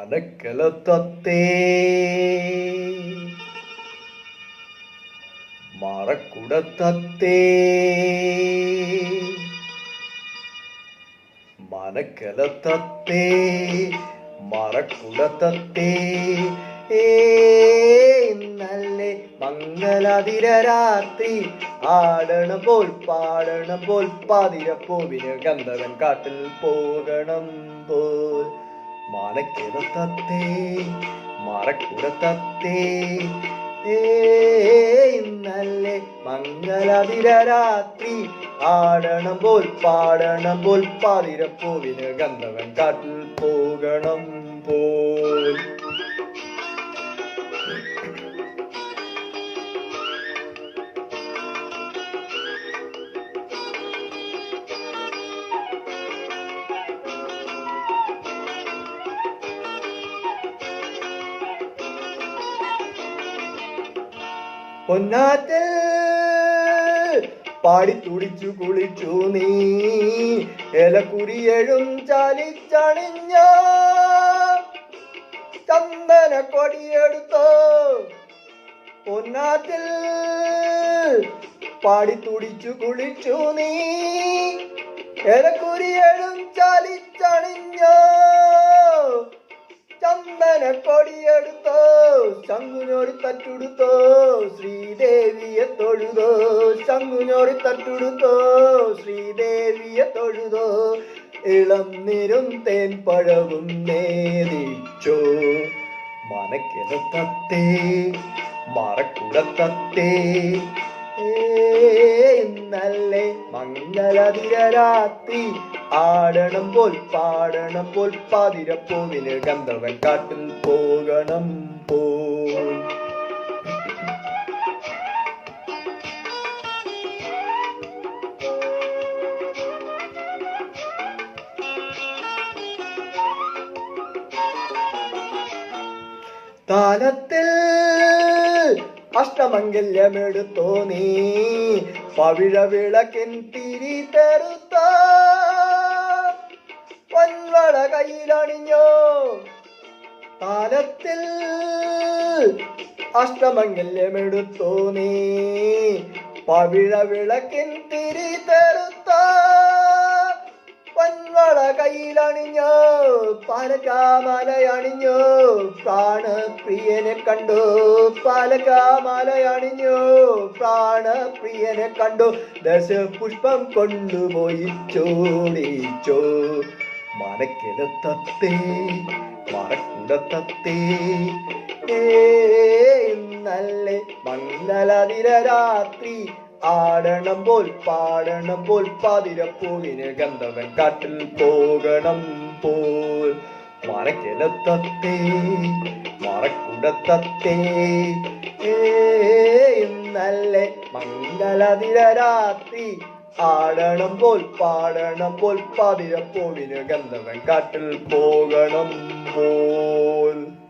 മനക്കലത്തത്തേ മറക്കുടത്തത്തേ മനക്കലത്തത്തേ മറക്കുടത്തത്തേ ഇന്നല്ലേ മംഗളാതിര രാത്രി ആടണം പോൽ പാടണം പോൽ പാതിരപ്പൂവിന് ഗന്ധവൻ കാട്ടിൽ പോകണം പോൽ മനക്കലത്തത്തേ മറക്കുടത്തത്തേ ഇന്നല്ലേ മംഗളാതിര രാത്രി ആടണം പോൽ പാടണം പോൽ പാതിരപ്പൂവിന് ഗന്ധവൻ കാട്ടിൽ പോകണം പോൽ പൊന്നാറ്റിൽ പാടി തുടിച്ചു കുളിച്ചു നീ ഇലക്കുരിയഴും ചാലിച്ചണിഞ്ഞോ ചന്ദന കൊടിയെടുത്തോ പൊന്നാറ്റിൽ പാടി തുടിച്ചു കുളിച്ചു നീ ഇലക്കുരിയഴും ചാലിച്ചണിഞ്ഞോ ചന്ദന കൊടിയെടുത്തോ ശങ്കുഞ്ഞോറി തട്ടുടുത്തോ ശ്രീദേവിയെ തൊഴുതോ ശങ്കുഞ്ഞോറി തട്ടുടുത്തോ ശ്രീദേവിയെ തൊഴുതോ ഇളം നിരും തേൻ പഴവും നേദിച്ചോ മനക്കിലത്തത്തേ മറക്കുടത്തത്തേ ഇന്നല്ലേ മംഗളാതിര രാത്രി ആടണം പോൽ പാടണം പോൽ പാതിരപ്പൂവിന് ഗന്ധവൻ കാട്ടിൽ പോകണം പോൽ താലത്തിൽ അഷ്ടമംഗല്യമെടുത്തോ നീ പവിഴ വിളക്കിൻ തിരി തെറുത്തോ പൊൻവള കയ്യിലണിഞ്ഞോ താലത്തിൽ അഷ്ടമംഗല്യമെടുത്തോ നീ പവിഴ വിളക്കിൻ തിരി തെറുത്തോ പൊൻവള കയ്യിലണിഞ്ഞോ പാലക്കാമലയണിഞ്ഞോ പ്രാണപ്രിയനെ കണ്ടു പാലക്കാമലയണിഞ്ഞോ പ്രാണപ്രിയനെ കണ്ടു ദശപുഷ്പം കൊണ്ടുപോയി ചോടിച്ചോ മനക്കിലത്തത്തേ മറക്കുടത്തത്തേ ഇന്നല്ലേ മംഗളാതിര രാത്രി ആടണം പോൽ പാടണം പോൽ പാതിരപ്പൂവിന് ഗന്ധവൻ കാട്ടിൽ പോകണം പോൽ മനക്കിലത്തത്തേ മറക്കുടത്തത്തേ ഇന്നല്ലേ മംഗളാതിര രാത്രി ആടണം പോൽ പാടണം പോൽ പാതിരപ്പൂവിന് ഗന്ധവൻ കാട്ടിൽ പോകണം പോൽ